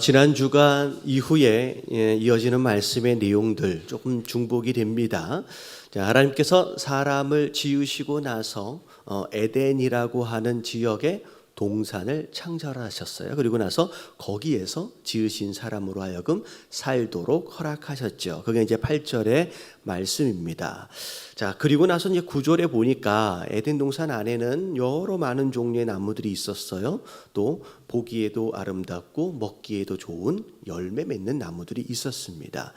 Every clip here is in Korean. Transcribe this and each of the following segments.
지난 주간 이후에 이어지는 말씀의 내용들 조금 중복이 됩니다. 자, 하나님께서 사람을 지으시고 나서 에덴이라고 하는 지역에 동산을 창설하셨어요. 그리고 나서 거기에서 지으신 사람으로 하여금 살도록 허락하셨죠. 그게 이제 8절의 말씀입니다. 자, 그리고 나서 이제 9절에 보니까 에덴 동산 안에는 여러 많은 종류의 나무들이 있었어요. 또 보기에도 아름답고 먹기에도 좋은 열매 맺는 나무들이 있었습니다.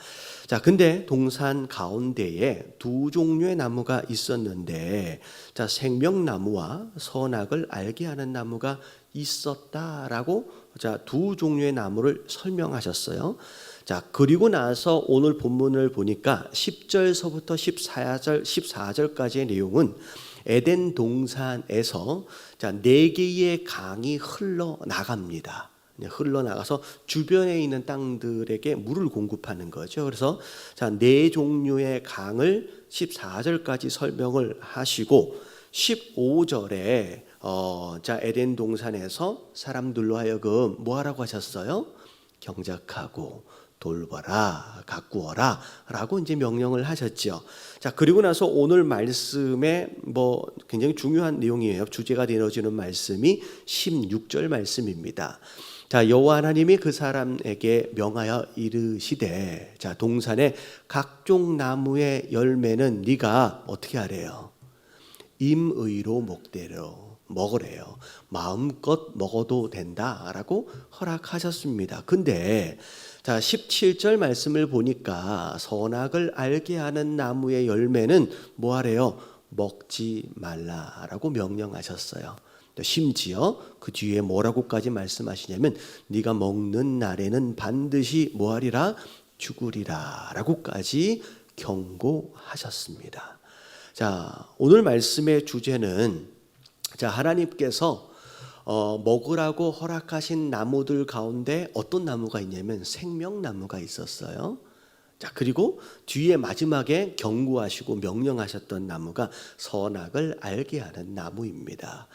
자, 근데 동산 가운데에 두 종류의 나무가 있었는데, 자, 생명나무와 선악을 알게 하는 나무가 있었다라고 자, 두 종류의 나무를 설명하셨어요. 자, 그리고 나서 오늘 본문을 보니까 10절서부터 14절까지의 내용은 에덴 동산에서 자, 4개의 강이 흘러나갑니다. 흘러나가서 주변에 있는 땅들에게 물을 공급하는 거죠. 그래서 자, 4종류의 강을 14절까지 설명을 하시고 15절에 자, 에덴 동산에서 사람들로 하여금 뭐 하라고 하셨어요? 경작하고 돌봐라, 가꾸어라 라고 이제 명령을 하셨죠. 자, 그리고 나서 오늘 말씀에 굉장히 중요한 내용이에요. 주제가 되어지는 말씀이 16절 말씀입니다. 자, 여호와 하나님이 그 사람에게 명하여 이르시되, 자, 동산의 각종 나무의 열매는 네가 어떻게 하래요? 임의로 목대로 먹으래요. 마음껏 먹어도 된다라고 허락하셨습니다. 근데 자, 17절 말씀을 보니까 선악을 알게 하는 나무의 열매는 뭐 하래요? 먹지 말라라고 명령하셨어요. 심지어 그 뒤에 뭐라고까지 말씀하시냐면 네가 먹는 날에는 반드시 뭐하리라? 죽으리라 라고까지 경고하셨습니다. 자, 오늘 말씀의 주제는 자, 하나님께서 먹으라고 허락하신 나무들 가운데 어떤 나무가 있냐면 생명나무가 있었어요. 자, 그리고 뒤에 마지막에 경고하시고 명령하셨던 나무가 선악을 알게 하는 나무입니다.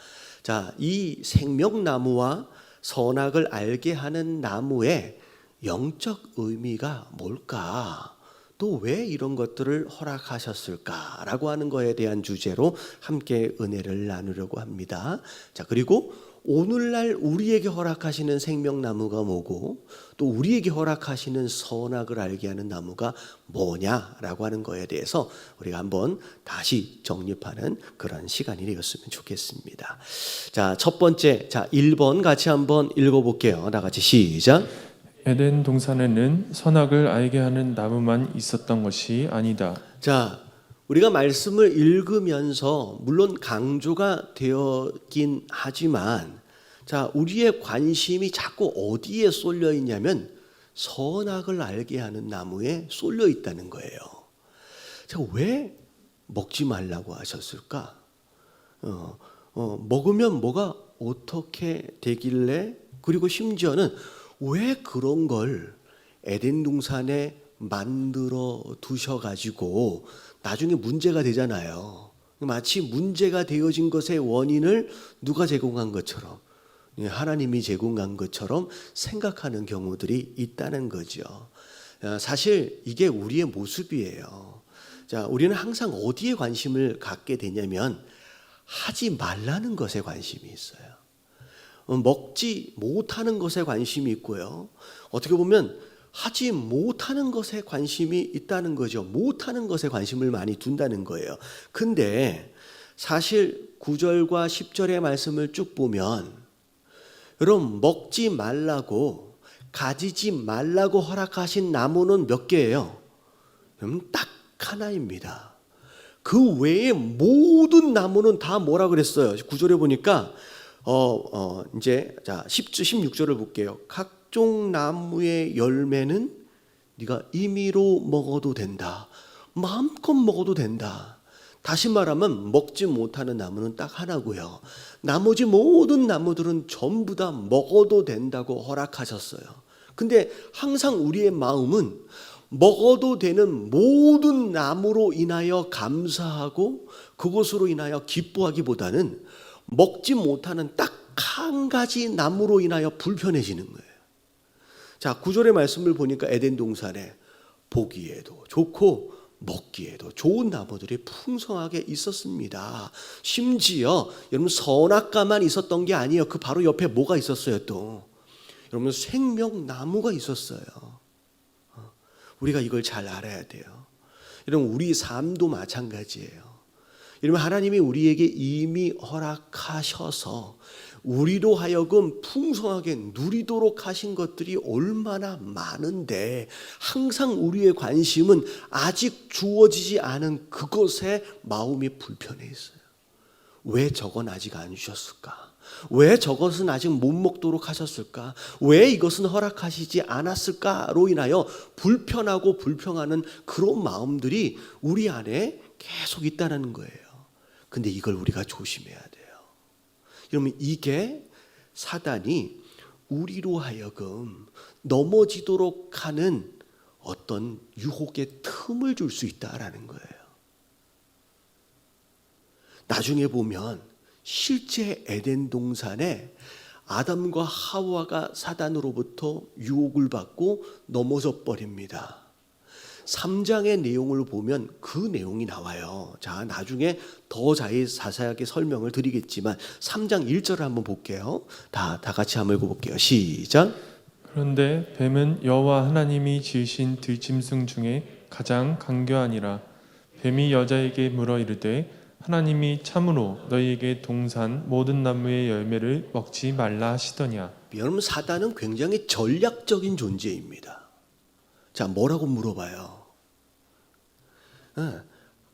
자, 이 생명나무와 선악을 알게 하는 나무의 영적 의미가 뭘까? 또 왜 이런 것들을 허락하셨을까라고 하는 것에 대한 주제로 함께 은혜를 나누려고 합니다. 자, 그리고 오늘날 우리에게 허락하시는 생명나무가 뭐고 또 우리에게 허락하시는 선악을 알게 하는 나무가 뭐냐라고 하는 것에 대해서 우리가 한번 다시 정립하는 그런 시간이 되었으면 좋겠습니다. 자, 첫 번째, 자, 1번 같이 한번 읽어볼게요. 다 같이 시작. 에덴 동산에는 선악을 알게 하는 나무만 있었던 것이 아니다. 자, 우리가 말씀을 읽으면서 물론 강조가 되었긴 하지만 자, 우리의 관심이 자꾸 어디에 쏠려 있냐면 선악을 알게 하는 나무에 쏠려 있다는 거예요. 자, 왜 먹지 말라고 하셨을까? 먹으면 뭐가 어떻게 되길래, 그리고 심지어는 왜 그런 걸 에덴 동산에 만들어 두셔가지고 나중에 문제가 되잖아요. 마치 문제가 되어진 것의 원인을 누가 제공한 것처럼, 하나님이 제공한 것처럼 생각하는 경우들이 있다는 거죠. 사실 이게 우리의 모습이에요. 자, 우리는 항상 어디에 관심을 갖게 되냐면 하지 말라는 것에 관심이 있어요. 먹지 못하는 것에 관심이 있고요. 어떻게 보면 하지 못하는 것에 관심이 있다는 거죠. 못하는 것에 관심을 많이 둔다는 거예요. 근데 사실 9절과 10절의 말씀을 쭉 보면 여러분, 먹지 말라고, 가지지 말라고 허락하신 나무는 몇 개예요? 딱 하나입니다. 그 외에 모든 나무는 다 뭐라 그랬어요? 9절에 보니까 이제 자, 16절을 볼게요. 각종 나무의 열매는 네가 임의로 먹어도 된다. 마음껏 먹어도 된다. 다시 말하면 먹지 못하는 나무는 딱 하나고요. 나머지 모든 나무들은 전부 다 먹어도 된다고 허락하셨어요. 근데 항상 우리의 마음은 먹어도 되는 모든 나무로 인하여 감사하고 그것으로 인하여 기뻐하기보다는 먹지 못하는 딱 한 가지 나무로 인하여 불편해지는 거예요. 자, 9절의 말씀을 보니까 에덴 동산에 보기에도 좋고 먹기에도 좋은 나무들이 풍성하게 있었습니다. 심지어 여러분 선악과만 있었던 게 아니에요. 그 바로 옆에 뭐가 있었어요 또? 여러분 생명나무가 있었어요. 우리가 이걸 잘 알아야 돼요. 여러분 우리 삶도 마찬가지예요. 여러분 하나님이 우리에게 이미 허락하셔서 우리로 하여금 풍성하게 누리도록 하신 것들이 얼마나 많은데 항상 우리의 관심은 아직 주어지지 않은 그것에 마음이 불편해 있어요. 왜 저건 아직 안 주셨을까? 왜 저것은 아직 못 먹도록 하셨을까? 왜 이것은 허락하시지 않았을까로 인하여 불편하고 불평하는 그런 마음들이 우리 안에 계속 있다는 거예요. 근데 이걸 우리가 조심해야 돼요. 여러분 이게 사단이 우리로 하여금 넘어지도록 하는 어떤 유혹의 틈을 줄 수 있다라는 거예요. 나중에 보면 실제 에덴 동산에 아담과 하와가 사단으로부터 유혹을 받고 넘어져 버립니다. 3장의 내용을 보면 그 내용이 나와요. 자, 나중에 더 자세하게 설명을 드리겠지만 3장 1절을 한번 볼게요. 다 같이 한번 읽어볼게요. 시작. 그런데 뱀은 여호와 하나님이 지으신 들짐승 중에 가장 강교하니라. 뱀이 여자에게 물어 이르되 하나님이 참으로 너희에게 동산 모든 나무의 열매를 먹지 말라 하시더냐. 여러분 사단은 굉장히 전략적인 존재입니다. 자, 뭐라고 물어봐요?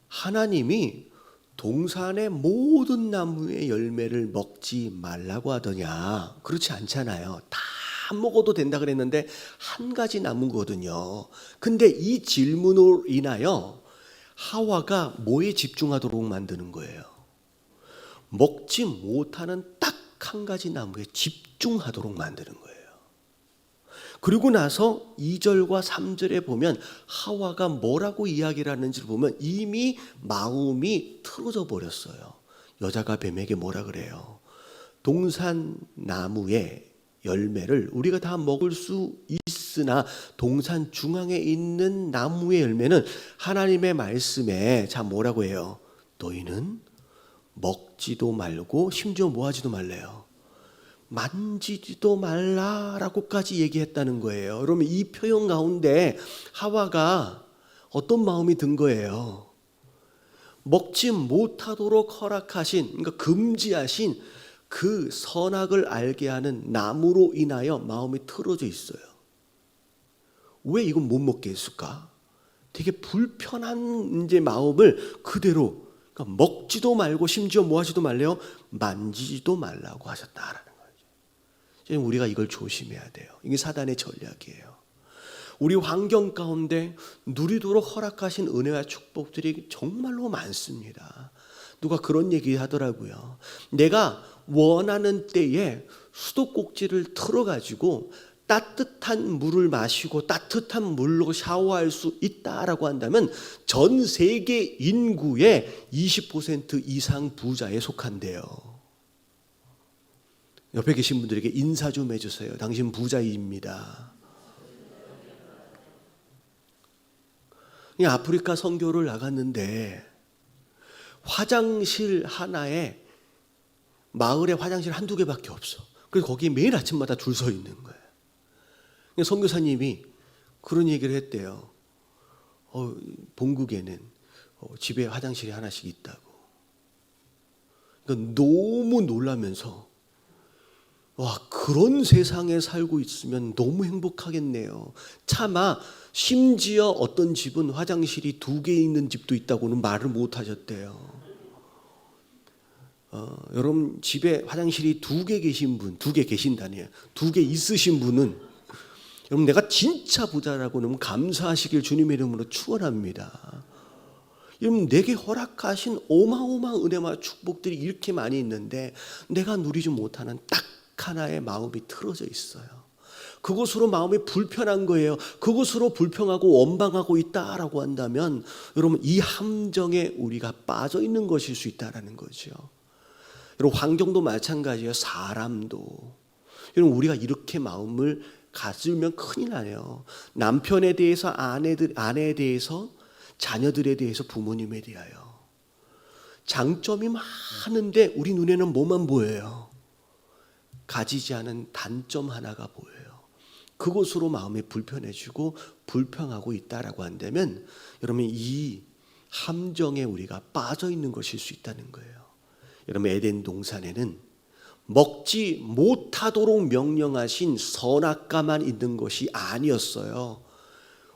하나님이 동산의 모든 나무의 열매를 먹지 말라고 하더냐? 그렇지 않잖아요. 다 먹어도 된다 그랬는데 한 가지 나무거든요. 근데 이 질문으로 인하여 하와가 뭐에 집중하도록 만드는 거예요? 먹지 못하는 딱 한 가지 나무에 집중하도록 만드는 거예요. 그리고 나서 2절과 3절에 보면 하와가 뭐라고 이야기를 하는지를 보면 이미 마음이 틀어져 버렸어요. 여자가 뱀에게 뭐라 그래요? 동산 나무의 열매를 우리가 다 먹을 수 있으나 동산 중앙에 있는 나무의 열매는 하나님의 말씀에 자 뭐라고 해요? 너희는 먹지도 말고 심지어 뭐 하지도 말래요? 만지지도 말라라고까지 얘기했다는 거예요. 그러면 이 표현 가운데 하와가 어떤 마음이 든 거예요? 먹지 못하도록 허락하신, 그러니까 금지하신 그 선악을 알게 하는 나무로 인하여 마음이 틀어져 있어요. 왜 이건 못 먹게 했을까? 되게 불편한 이제 마음을 그대로 그러니까 먹지도 말고 심지어 뭐 하지도 말래요? 만지지도 말라고 하셨다라는 거죠. 우리가 이걸 조심해야 돼요. 이게 사단의 전략이에요. 우리 환경 가운데 누리도록 허락하신 은혜와 축복들이 정말로 많습니다. 누가 그런 얘기 하더라고요. 내가 원하는 때에 수도꼭지를 틀어가지고 따뜻한 물을 마시고 따뜻한 물로 샤워할 수 있다라고 한다면 전 세계 인구의 20% 이상 부자에 속한대요. 옆에 계신 분들에게 인사 좀 해주세요. 당신 부자입니다. 아프리카 선교를 나갔는데 화장실 하나에 마을에 화장실 한두 개밖에 없어. 그래서 거기에 매일 아침마다 줄 서 있는 거예요. 선교사님이 그런 얘기를 했대요. 본국에는 집에 화장실이 하나씩 있다고. 그러니까 너무 놀라면서 와, 그런 세상에 살고 있으면 너무 행복하겠네요. 차마 심지어 어떤 집은 화장실이 2개 있는 집도 있다고는 말을 못 하셨대요. 여러분 집에 화장실이 2개 계신 분, 2개 계신다니요. 2개 있으신 분은 여러분 내가 진짜 부자라고는 감사하시길 주님의 이름으로 축원합니다. 여러분 내게 허락하신 어마어마한 은혜와 축복들이 이렇게 많이 있는데 내가 누리지 못하는 딱 하나의 마음이 틀어져 있어요. 그것으로 마음이 불편한 거예요. 그것으로 불평하고 원망하고 있다라고 한다면 여러분 이 함정에 우리가 빠져 있는 것일 수 있다라는 거죠. 여러분 환경도 마찬가지예요. 사람도. 여러분 우리가 이렇게 마음을 가지면 큰일 나요. 남편에 대해서, 아내에 대해서, 자녀들에 대해서, 부모님에 대하여. 장점이 많은데 우리 눈에는 뭐만 보여요? 가지지 않은 단점 하나가 보여요. 그것으로 마음이 불편해지고 불평하고 있다라고 한다면 여러분 이 함정에 우리가 빠져 있는 것일 수 있다는 거예요. 여러분 에덴 동산에는 먹지 못하도록 명령하신 선악과만 있는 것이 아니었어요.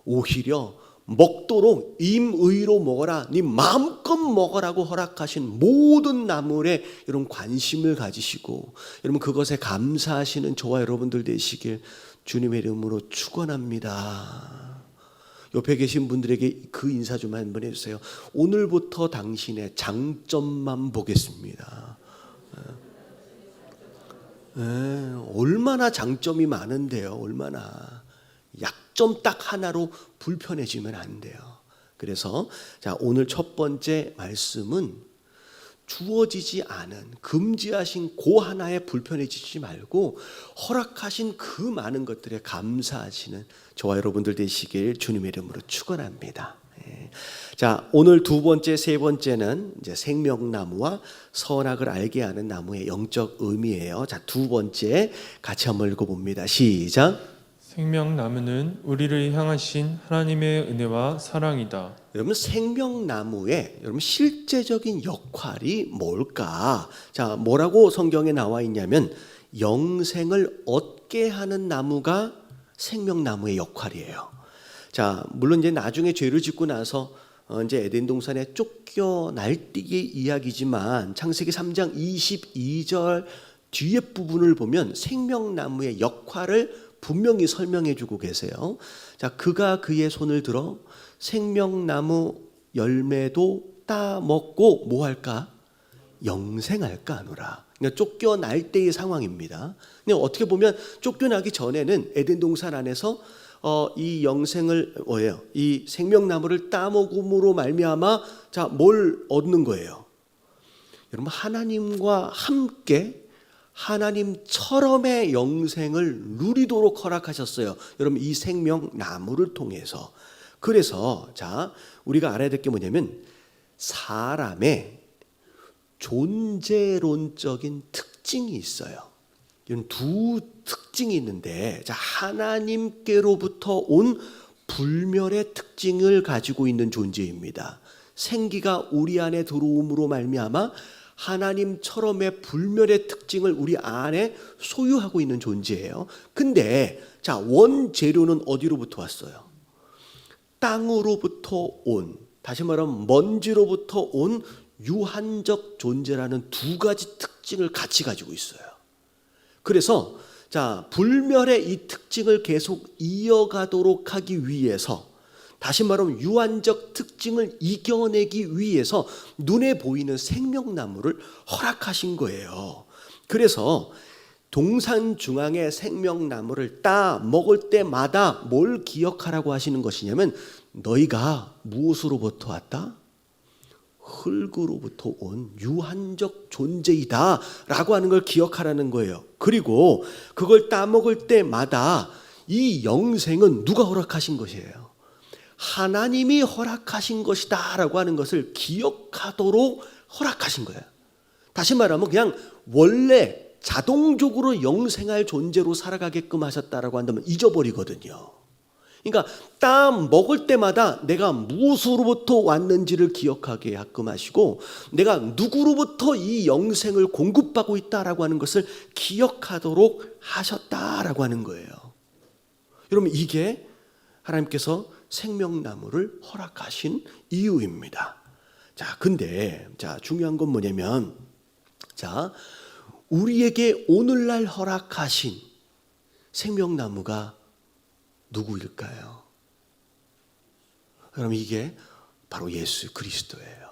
오히려 먹도록 임의로 먹어라, 네 마음껏 먹으라고 허락하신 모든 나물에 여러분 관심을 가지시고 여러분 그것에 감사하시는 저와 여러분들 되시길 주님의 이름으로 축원합니다. 옆에 계신 분들에게 그 인사 좀 한번 해주세요. 오늘부터 당신의 장점만 보겠습니다. 얼마나 장점이 많은데요. 얼마나. 약점 딱 하나로 불편해지면 안 돼요. 그래서 자, 오늘 첫 번째 말씀은 주어지지 않은 금지하신 그 하나에 불편해지지 말고 허락하신 그 많은 것들에 감사하시는 저와 여러분들 되시길 주님의 이름으로 축원합니다. 자, 오늘 두 번째, 세 번째는 이제 생명나무와 선악을 알게 하는 나무의 영적 의미예요. 자, 두 번째 같이 한번 읽어봅니다. 시작. 생명나무는 우리를 향하신 하나님의 은혜와 사랑이다. 여러분 생명나무의 여러분 실제적인 역할이 뭘까? 자, 뭐라고 성경에 나와 있냐면 영생을 얻게 하는 나무가 생명나무의 역할이에요. 자, 물론 이제 나중에 죄를 짓고 나서 이제 에덴 동산에 쫓겨 날뛰기 이야기지만 창세기 3장 22절 뒤에 부분을 보면 생명나무의 역할을 분명히 설명해 주고 계세요. 자, 그가 그의 손을 들어 생명나무 열매도 따먹고 뭐 할까? 영생할까 하노라. 그러니까 쫓겨날 때의 상황입니다. 그냥 어떻게 보면 쫓겨나기 전에는 에덴 동산 안에서 이 영생을 뭐예요? 이 생명나무를 따먹음으로 말미암아 자, 뭘 얻는 거예요? 여러분 하나님과 함께 하나님처럼의 영생을 누리도록 허락하셨어요. 여러분 이 생명나무를 통해서. 그래서 자, 우리가 알아야 될 게 뭐냐면 사람의 존재론적인 특징이 있어요. 이런 두 특징이 있는데 자, 하나님께로부터 온 불멸의 특징을 가지고 있는 존재입니다. 생기가 우리 안에 들어옴으로 말미암아 하나님처럼의 불멸의 특징을 우리 안에 소유하고 있는 존재예요. 근데 자, 원재료는 어디로부터 왔어요? 땅으로부터 온, 다시 말하면 먼지로부터 온 유한적 존재라는 두 가지 특징을 같이 가지고 있어요. 그래서 자, 불멸의 이 특징을 계속 이어가도록 하기 위해서 다시 말하면 유한적 특징을 이겨내기 위해서 눈에 보이는 생명나무를 허락하신 거예요. 그래서 동산 중앙의 생명나무를 따 먹을 때마다 뭘 기억하라고 하시는 것이냐면 너희가 무엇으로부터 왔다? 흙으로부터 온 유한적 존재이다 라고 하는 걸 기억하라는 거예요. 그리고 그걸 따먹을 때마다 이 영생은 누가 허락하신 것이에요? 하나님이 허락하신 것이다 라고 하는 것을 기억하도록 허락하신 거예요. 다시 말하면 그냥 원래 자동적으로 영생할 존재로 살아가게끔 하셨다라고 한다면 잊어버리거든요. 그러니까 따 먹을 때마다 내가 무엇으로부터 왔는지를 기억하게 하끔 하시고 내가 누구로부터 이 영생을 공급받고 있다라고 하는 것을 기억하도록 하셨다라고 하는 거예요. 여러분 이게 하나님께서 생명나무를 허락하신 이유입니다. 자, 근데 자, 중요한 건 뭐냐면 자, 우리에게 오늘날 허락하신 생명나무가 누구일까요? 그럼 이게 바로 예수 그리스도예요.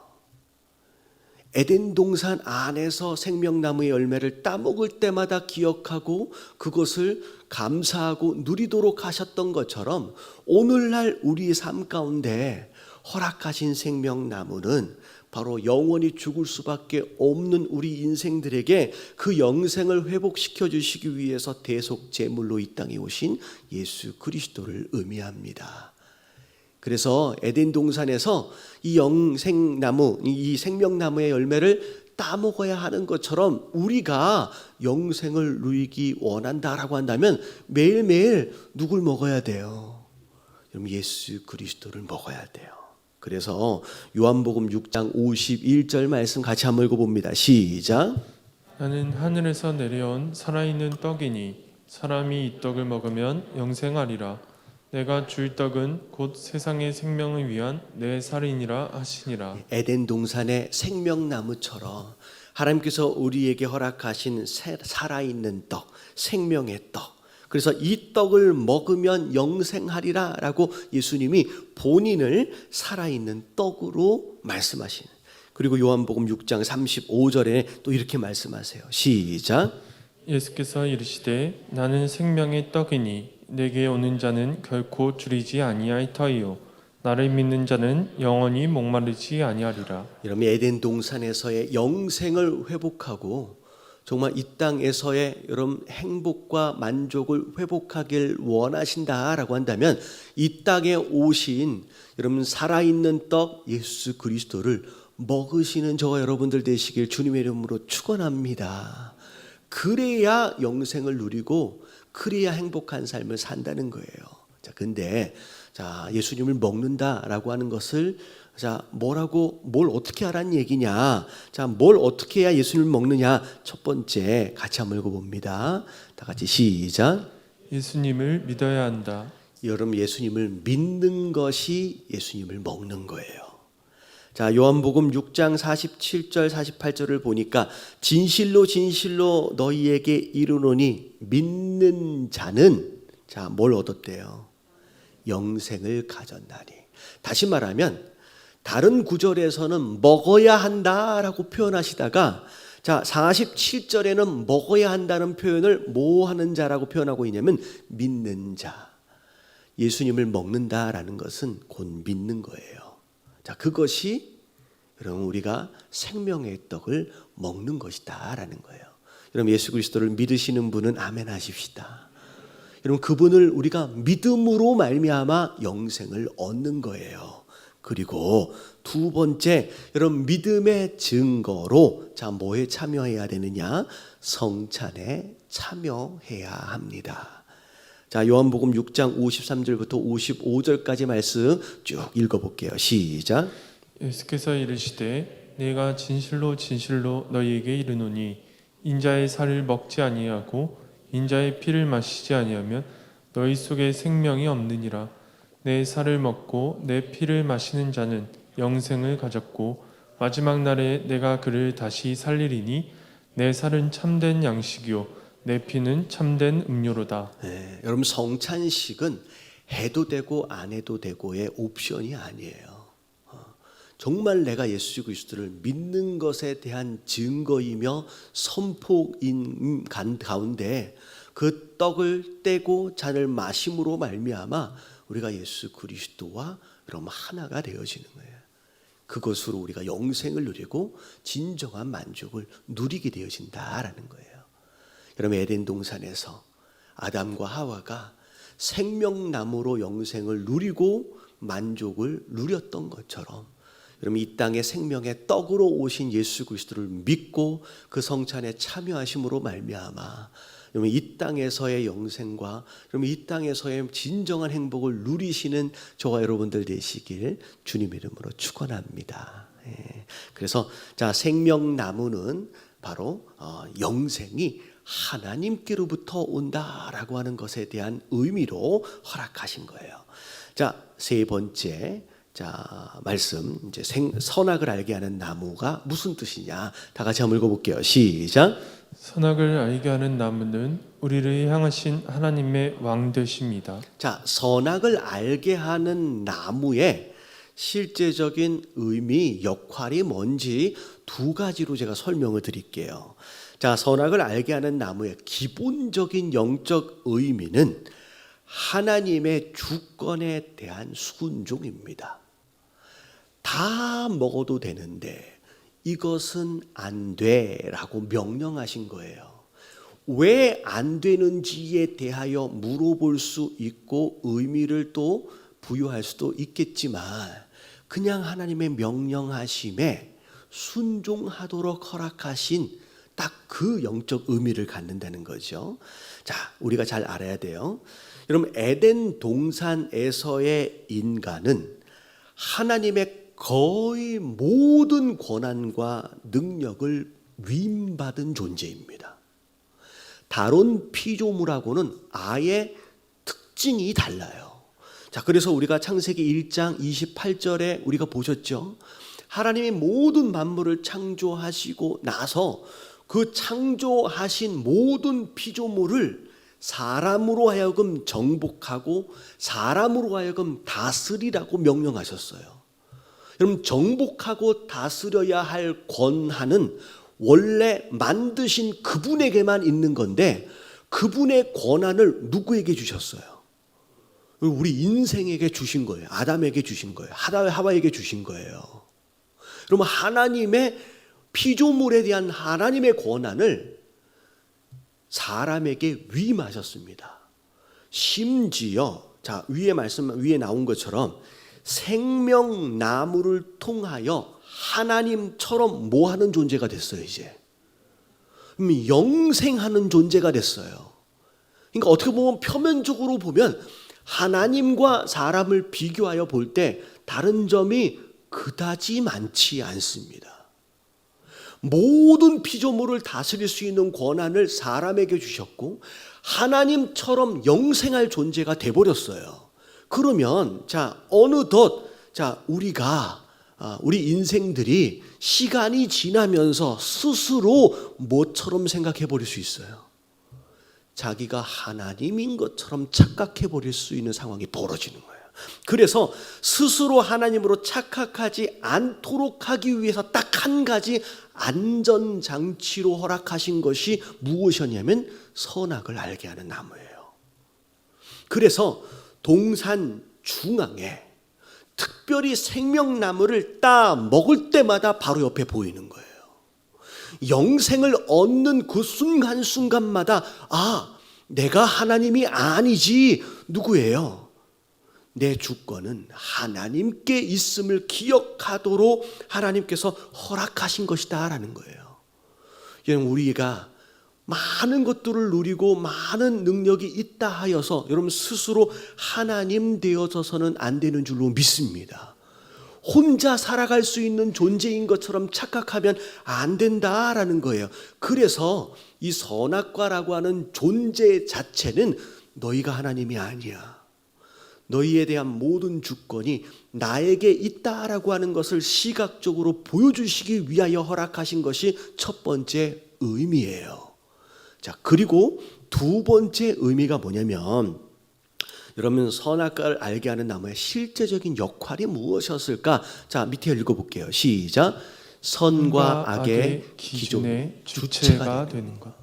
에덴 동산 안에서 생명나무의 열매를 따먹을 때마다 기억하고 그것을 감사하고 누리도록 하셨던 것처럼 오늘날 우리의 삶 가운데 허락하신 생명나무는 바로 영원히 죽을 수밖에 없는 우리 인생들에게 그 영생을 회복시켜 주시기 위해서 대속 제물로 이 땅에 오신 예수 그리스도를 의미합니다. 그래서 에덴 동산에서 이 영생나무, 이 생명나무의 열매를 따먹어야 하는 것처럼 우리가 영생을 누리기 원한다라고 한다면 매일매일 누굴 먹어야 돼요? 그럼 예수 그리스도를 먹어야 돼요. 그래서 요한복음 6장 51절 말씀 같이 한번 읽어봅니다. 시작. 나는 하늘에서 내려온 살아있는 떡이니 사람이 이 떡을 먹으면 영생하리라. 내가 줄 떡은 곧 세상의 생명을 위한 내 살이니라 하시니라. 에덴 동산의 생명나무처럼 하나님께서 우리에게 허락하신 살아있는 떡, 생명의 떡. 그래서 이 떡을 먹으면 영생하리라 라고 예수님이 본인을 살아있는 떡으로 말씀하시는. 그리고 요한복음 6장 35절에 또 이렇게 말씀하세요. 시작. 예수께서 이르시되 나는 생명의 떡이니 내게 오는 자는 결코 줄이지 아니할 터이요 나를 믿는 자는 영원히 목마르지 아니하리라. 여러분, 에덴 동산에서의 영생을 회복하고 정말 이 땅에서의 여러분 행복과 만족을 회복하길 원하신다라고 한다면 이 땅에 오신 여러분 살아있는 떡 예수 그리스도를 먹으시는 저와 여러분들 되시길 주님의 이름으로 축원합니다. 그래야 영생을 누리고 그래야 행복한 삶을 산다는 거예요. 자, 근데 예수님을 먹는다라고 하는 것을 뭘 어떻게 하라는 얘기냐? 뭘 어떻게 해야 예수님을 먹느냐? 첫 번째 같이 한번 읽어봅니다. 다 같이 시작. 예수님을 믿어야 한다. 여러분, 예수님을 믿는 것이 예수님을 먹는 거예요. 자, 요한복음 6장 47절 48절을 보니까 진실로 진실로 너희에게 이르노니 믿는 자는 뭘 얻었대요? 영생을 가졌나니. 다시 말하면 다른 구절에서는 먹어야 한다라고 표현하시다가 47절에는 먹어야 한다는 표현을 뭐 하는 자라고 표현하고 있냐면 믿는 자. 예수님을 먹는다라는 것은 곧 믿는 거예요. 그것이 여러분 우리가 생명의 떡을 먹는 것이다라는 거예요. 여러분, 예수 그리스도를 믿으시는 분은 아멘 하십시다. 여러분, 그분을 우리가 믿음으로 말미암아 영생을 얻는 거예요. 그리고 두 번째, 여러분 믿음의 증거로 뭐에 참여해야 되느냐? 성찬에 참여해야 합니다. 요한복음 6장 53절부터 55절까지 말씀 쭉 읽어볼게요. 시작. 예수께서 이르시되 내가 진실로 진실로 너희에게 이르노니 인자의 살을 먹지 아니하고 인자의 피를 마시지 아니하면 너희 속에 생명이 없느니라. 내 살을 먹고 내 피를 마시는 자는 영생을 가졌고 마지막 날에 내가 그를 다시 살리리니 내 살은 참된 양식이요 내 피는 참된 음료로다. 네, 여러분, 성찬식은 해도 되고 안 해도 되고의 옵션이 아니에요. 정말 내가 예수 그리스도를 믿는 것에 대한 증거이며 선포인 가운데 그 떡을 떼고 잔을 마심으로 말미암아 우리가 예수 그리스도와 여러분 하나가 되어지는 거예요. 그것으로 우리가 영생을 누리고 진정한 만족을 누리게 되어진다라는 거예요. 여러분, 에덴 동산에서 아담과 하와가 생명나무로 영생을 누리고 만족을 누렸던 것처럼 여러분 이 땅의 생명의 떡으로 오신 예수 그리스도를 믿고 그 성찬에 참여하심으로 말미암아 여러분 이 땅에서의 영생과 여러분 이 땅에서의 진정한 행복을 누리시는 저와 여러분들 되시길 주님의 이름으로 축원합니다. 그래서 생명나무는 바로 영생이 하나님께로부터 온다라고 하는 것에 대한 의미로 허락하신 거예요. 세 번째 말씀, 이제 선악을 알게 하는 나무가 무슨 뜻이냐? 다 같이 한번 읽어볼게요. 시작. 선악을 알게 하는 나무는 우리를 향하신 하나님의 왕되십니다. 선악을 알게 하는 나무의 실제적인 의미, 역할이 뭔지 두 가지로 제가 설명을 드릴게요. 선악을 알게 하는 나무의 기본적인 영적 의미는 하나님의 주권에 대한 순종입니다. 다 먹어도 되는데 이것은 안 돼라고 명령하신 거예요. 왜 안 되는지에 대하여 물어볼 수 있고 의미를 또 부여할 수도 있겠지만 그냥 하나님의 명령하심에 순종하도록 허락하신 딱 그 영적 의미를 갖는다는 거죠. 자, 우리가 잘 알아야 돼요. 여러분, 에덴 동산에서의 인간은 하나님의 거의 모든 권한과 능력을 위임받은 존재입니다. 다른 피조물하고는 아예 특징이 달라요. 자, 그래서 우리가 창세기 1장 28절에 우리가 보셨죠? 하나님이 모든 만물을 창조하시고 나서 그 창조하신 모든 피조물을 사람으로 하여금 정복하고 사람으로 하여금 다스리라고 명령하셨어요. 여러분, 정복하고 다스려야 할 권한은 원래 만드신 그분에게만 있는 건데 그분의 권한을 누구에게 주셨어요? 우리 인생에게 주신 거예요. 아담에게 주신 거예요. 하와에게 주신 거예요. 그러면 하나님의 피조물에 대한 하나님의 권한을 사람에게 위임하셨습니다. 심지어 자, 위에 나온 것처럼 생명나무를 통하여 하나님처럼 뭐 하는 존재가 됐어요, 이제. 영생하는 존재가 됐어요. 그러니까 어떻게 보면 표면적으로 보면 하나님과 사람을 비교하여 볼 때 다른 점이 그다지 많지 않습니다. 모든 피조물을 다스릴 수 있는 권한을 사람에게 주셨고 하나님처럼 영생할 존재가 돼버렸어요. 그러면 자, 어느덧 자, 우리 인생들이 시간이 지나면서 스스로 뭐처럼 생각해 버릴 수 있어요? 자기가 하나님인 것처럼 착각해 버릴 수 있는 상황이 벌어지는 거예요. 그래서 스스로 하나님으로 착각하지 않도록 하기 위해서 딱 한 가지 안전장치로 허락하신 것이 무엇이었냐면 선악을 알게 하는 나무예요. 그래서 동산 중앙에 특별히 생명나무를 따 먹을 때마다 바로 옆에 보이는 거예요. 영생을 얻는 그 순간순간마다 내가 하나님이 아니지 누구예요? 내 주권은 하나님께 있음을 기억하도록 하나님께서 허락하신 것이다 라는 거예요. 여러분, 우리가 많은 것들을 누리고 많은 능력이 있다 하여서 여러분 스스로 하나님 되어서는 안 되는 줄로 믿습니다. 혼자 살아갈 수 있는 존재인 것처럼 착각하면 안 된다라는 거예요. 그래서 이 선악과라고 하는 존재 자체는 너희가 하나님이 아니야. 너희에 대한 모든 주권이 나에게 있다라고 하는 것을 시각적으로 보여주시기 위하여 허락하신 것이 첫 번째 의미예요. 자, 그리고 두 번째 의미가 뭐냐면 여러분, 선악과를 알게 하는 나무의 실제적인 역할이 무엇이었을까? 자, 밑에 읽어볼게요. 시작. 선과 악의 기준의 주체가 되는 것.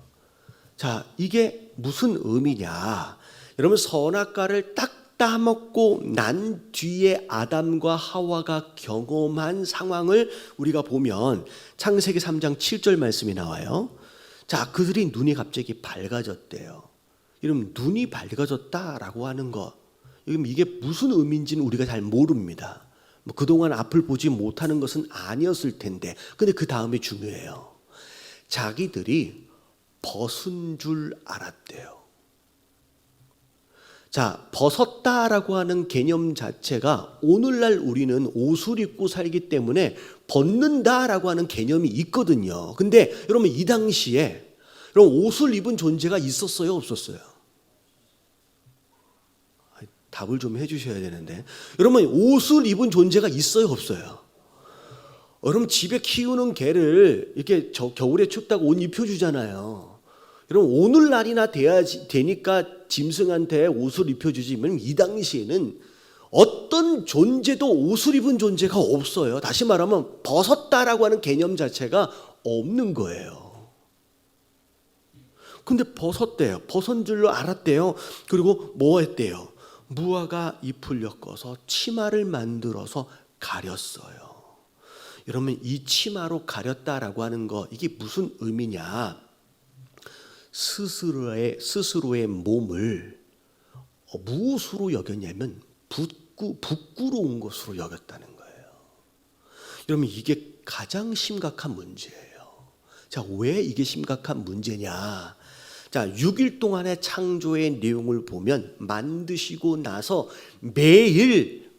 자, 이게 무슨 의미냐? 여러분, 선악과를 딱 따먹고 난 뒤에 아담과 하와가 경험한 상황을 우리가 보면 창세기 3장 7절 말씀이 나와요. 자, 그들이 눈이 갑자기 밝아졌대요. 여러분, 눈이 밝아졌다라고 하는 것, 이게 무슨 의미인지는 우리가 잘 모릅니다. 그동안 앞을 보지 못하는 것은 아니었을 텐데, 근데 그 다음에 중요해요. 자기들이 벗은 줄 알았대요. 자, 벗었다라고 하는 개념 자체가 오늘날 우리는 옷을 입고 살기 때문에 벗는다라고 하는 개념이 있거든요. 근데 여러분, 이 당시에 여러분 옷을 입은 존재가 있었어요, 없었어요? 답을 좀 해주셔야 되는데, 여러분 옷을 입은 존재가 있어요, 없어요? 여러분 집에 키우는 개를 이렇게 겨울에 춥다고 옷 입혀주잖아요. 여러분 오늘날이나 되니까 짐승한테 옷을 입혀주지만 이 당시에는 어떤 존재도 옷을 입은 존재가 없어요. 다시 말하면 벗었다라고 하는 개념 자체가 없는 거예요. 근데 벗었대요. 벗은 줄로 알았대요. 그리고 뭐 했대요? 무화과 잎을 엮어서 치마를 만들어서 가렸어요. 여러분 이 치마로 가렸다라고 하는 거 이게 무슨 의미냐? 스스로의 몸을 무엇으로 여겼냐면 부끄러운 것으로 여겼다는 거예요. 여러분 이게 가장 심각한 문제예요. 자, 왜 이게 심각한 문제냐? 자, 6일 동안의 창조의 내용을 보면 만드시고 나서 매일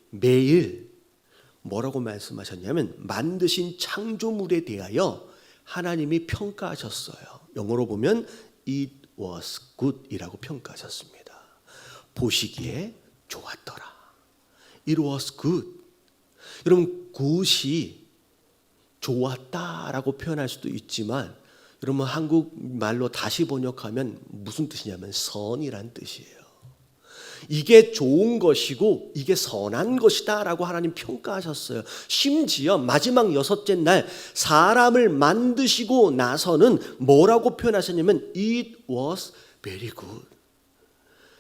뭐라고 말씀하셨냐면 만드신 창조물에 대하여 하나님이 평가하셨어요. 영어로 보면 it was good 이라고 평가하셨습니다. 보시기에 좋았더라. It was good. 여러분 good이 좋았다라고 표현할 수도 있지만 여러분 한국말로 다시 번역하면 무슨 뜻이냐면 선이란 뜻이에요. 이게 좋은 것이고 이게 선한 것이다 라고 하나님 평가하셨어요. 심지어 마지막 6째 날 사람을 만드시고 나서는 뭐라고 표현하셨냐면 It was very good.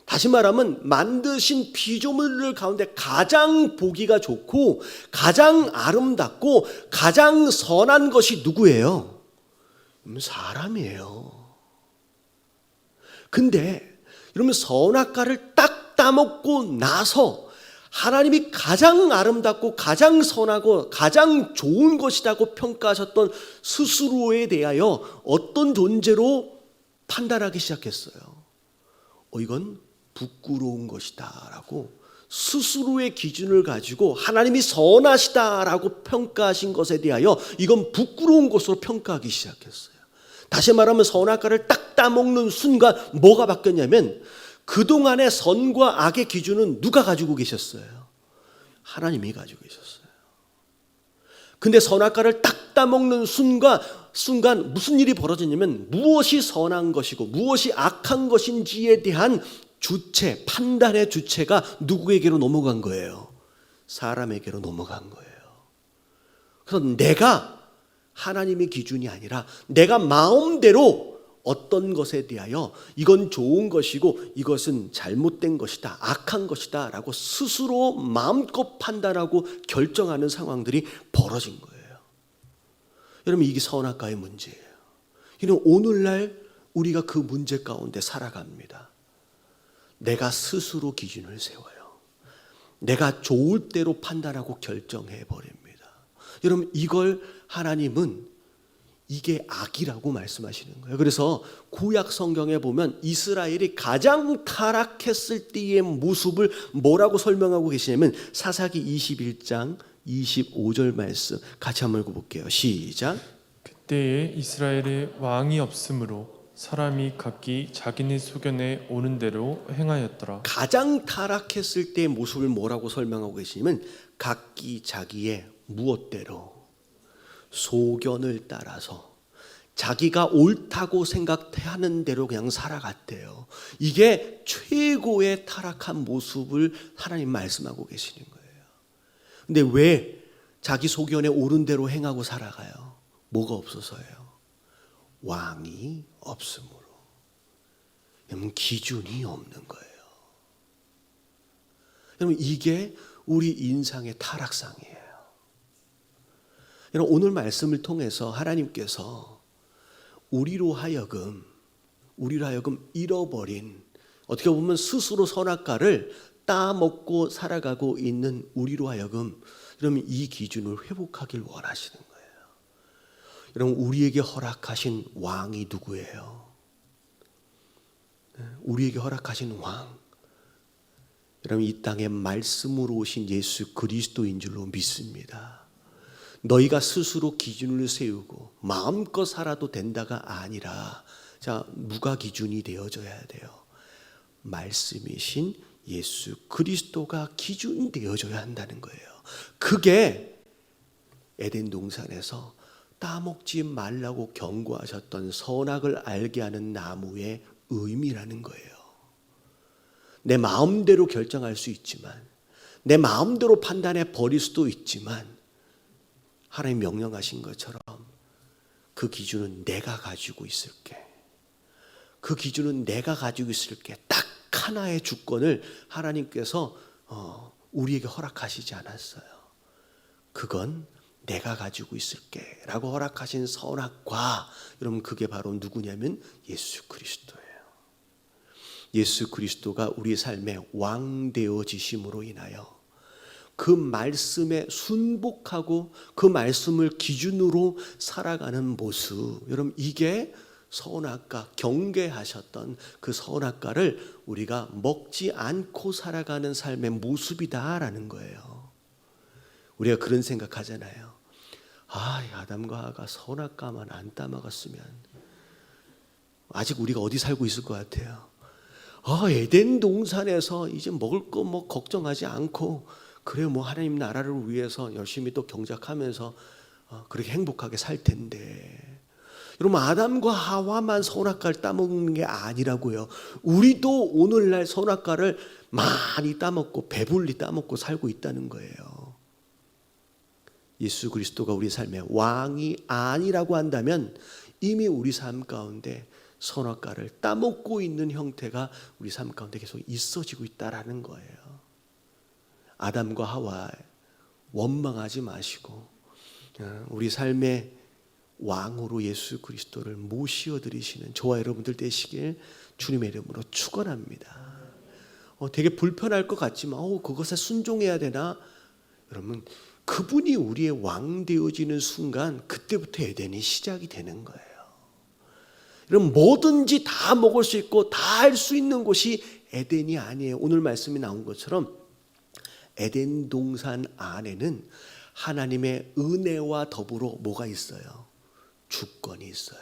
다시 말하면 만드신 피조물들 가운데 가장 보기가 좋고 가장 아름답고 가장 선한 것이 누구예요? 사람이에요. 근데 여러분 선악과를 딱 따먹고 나서 하나님이 가장 아름답고 가장 선하고 가장 좋은 것이라고 평가하셨던 스스로에 대하여 어떤 존재로 판단하기 시작했어요. 이건 부끄러운 것이다 라고 스스로의 기준을 가지고 하나님이 선하시다라고 평가하신 것에 대하여 이건 부끄러운 것으로 평가하기 시작했어요. 다시 말하면 선악과를 딱 따먹는 순간 뭐가 바뀌었냐면 그동안의 선과 악의 기준은 누가 가지고 계셨어요? 하나님이 가지고 계셨어요. 근데 선악과를 딱 따먹는 순간 무슨 일이 벌어졌냐면 무엇이 선한 것이고 무엇이 악한 것인지에 대한 주체, 판단의 주체가 누구에게로 넘어간 거예요? 사람에게로 넘어간 거예요. 그래서 내가 하나님의 기준이 아니라 내가 마음대로 어떤 것에 대하여 이건 좋은 것이고 이것은 잘못된 것이다, 악한 것이다 라고 스스로 마음껏 판단하고 결정하는 상황들이 벌어진 거예요. 여러분 이게 선악과의 문제예요. 이는 오늘날 우리가 그 문제 가운데 살아갑니다. 내가 스스로 기준을 세워요. 내가 좋을 대로 판단하고 결정해 버립니다. 여러분 이걸 하나님은 이게 악이라고 말씀하시는 거예요. 그래서 구약 성경에 보면 이스라엘이 가장 타락했을 때의 모습을 뭐라고 설명하고 계시냐면 사사기 21장 25절 말씀 같이 한번 읽어볼게요. 시작. 그때에 이스라엘에 왕이 없으므로 사람이 각기 자기네 소견에 오는 대로 행하였더라. 가장 타락했을 때의 모습을 뭐라고 설명하고 계시냐면 각기 자기의 무엇대로 소견을 따라서 자기가 옳다고 생각하는 대로 그냥 살아갔대요. 이게 최고의 타락한 모습을 하나님 말씀하고 계시는 거예요. 근데 왜 자기 소견에 옳은 대로 행하고 살아가요? 뭐가 없어서예요? 왕이 없으므로. 여러분 기준이 없는 거예요. 여러분 이게 우리 인상의 타락상이에요. 여러분 오늘 말씀을 통해서 하나님께서 우리로 하여금 잃어버린 어떻게 보면 스스로 선악과를 따먹고 살아가고 있는 우리로 하여금 여러분 이 기준을 회복하길 원하시는 거예요. 여러분 우리에게 허락하신 왕이 누구예요? 우리에게 허락하신 왕. 여러분 이 땅에 말씀으로 오신 예수 그리스도인 줄로 믿습니다. 너희가 스스로 기준을 세우고 마음껏 살아도 된다가 아니라 자 누가 기준이 되어져야 돼요? 말씀이신 예수 그리스도가 기준이 되어져야 한다는 거예요. 그게 에덴 동산에서 따먹지 말라고 경고하셨던 선악을 알게 하는 나무의 의미라는 거예요. 내 마음대로 결정할 수 있지만 내 마음대로 판단해 버릴 수도 있지만 하나님 명령하신 것처럼 그 기준은 내가 가지고 있을게. 그 기준은 내가 가지고 있을게. 딱 하나의 주권을 하나님께서 우리에게 허락하시지 않았어요. 그건 내가 가지고 있을게 라고 허락하신 선악과, 여러분 그게 바로 누구냐면 예수 그리스도예요. 예수 그리스도가 우리 삶의 왕 되어지심으로 인하여 그 말씀에 순복하고 그 말씀을 기준으로 살아가는 모습, 여러분 이게 선악과, 경계하셨던 그 선악과를 우리가 먹지 않고 살아가는 삶의 모습이다라는 거예요. 우리가 그런 생각하잖아요. 아담과 하와가 선악과만 안 따먹었으면 아직 우리가 어디 살고 있을 것 같아요. 에덴 동산에서 이제 먹을 거 뭐 걱정하지 않고, 그래 뭐 하나님 나라를 위해서 열심히 또 경작하면서 그렇게 행복하게 살 텐데, 여러분 아담과 하와만 선악과를 따먹는 게 아니라고요. 우리도 오늘날 선악과를 많이 따먹고 배불리 따먹고 살고 있다는 거예요. 예수 그리스도가 우리 삶의 왕이 아니라고 한다면 이미 우리 삶 가운데 선악과를 따먹고 있는 형태가 우리 삶 가운데 계속 있어지고 있다라는 거예요. 아담과 하와 원망하지 마시고 우리 삶의 왕으로 예수 그리스도를 모시어 드리시는 저와 여러분들 되시길 주님의 이름으로 축원합니다. 되게 불편할 것 같지만 그것에 순종해야 되나? 여러분 그분이 우리의 왕 되어지는 순간 그때부터 에덴이 시작이 되는 거예요. 여러분 뭐든지 다 먹을 수 있고 다 할 수 있는 곳이 에덴이 아니에요. 오늘 말씀이 나온 것처럼 에덴 동산 안에는 하나님의 은혜와 더불어 뭐가 있어요? 주권이 있어요.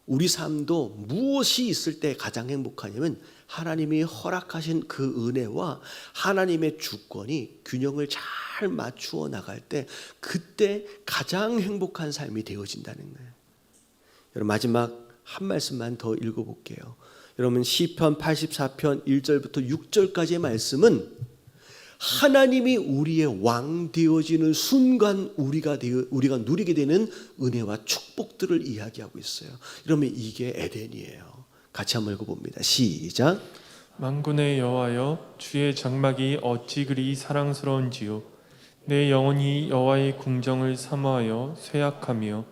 우리 삶도 무엇이 있을 때 가장 행복하냐면 하나님이 허락하신 그 은혜와 하나님의 주권이 균형을 잘 맞추어 나갈 때 그때 가장 행복한 삶이 되어진다는 거예요. 여러분 마지막 한 말씀만 더 읽어볼게요. 여러분 시편 84편 1절부터 6절까지의 말씀은 하나님이 우리의 왕 되어지는 순간 우리가 누리게 되는 은혜와 축복들을 이야기하고 있어요. 그러면 이게 에덴이에요. 같이 한번 읽어봅니다. 시작. 만군의 여호와여, 주의 장막이 어찌 그리 사랑스러운지요. 내 영혼이 여호와의 궁정을 사모하여 쇠약하며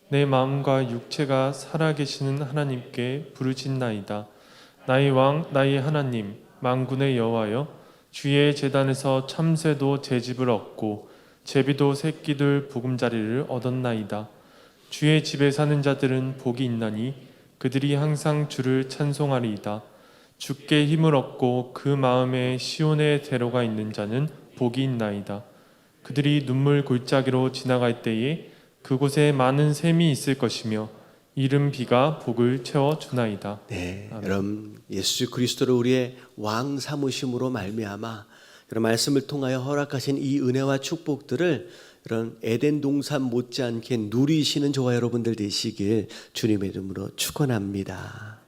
내 마음과 육체가 살아계시는 하나님께 부르짖나이다. 나의 왕 나의 하나님 만군의 여호와여, 주의 제단에서 참새도 제 집을 얻고 제비도 새끼들 보금자리를 얻었나이다. 주의 집에 사는 자들은 복이 있나니 그들이 항상 주를 찬송하리이다. 주께 힘을 얻고 그 마음에 시온의 대로가 있는 자는 복이 있나이다. 그들이 눈물 골짜기로 지나갈 때에 그곳에 많은 샘이 있을 것이며 이른 비가 복을 채워주나이다. 네, 여러분 예수 그리스도를 우리의 왕 삼으심으로 말미암아 그런 말씀을 통하여 허락하신 이 은혜와 축복들을 이런 에덴 동산 못지않게 누리시는 저와 여러분들 되시길 주님의 이름으로 축원합니다.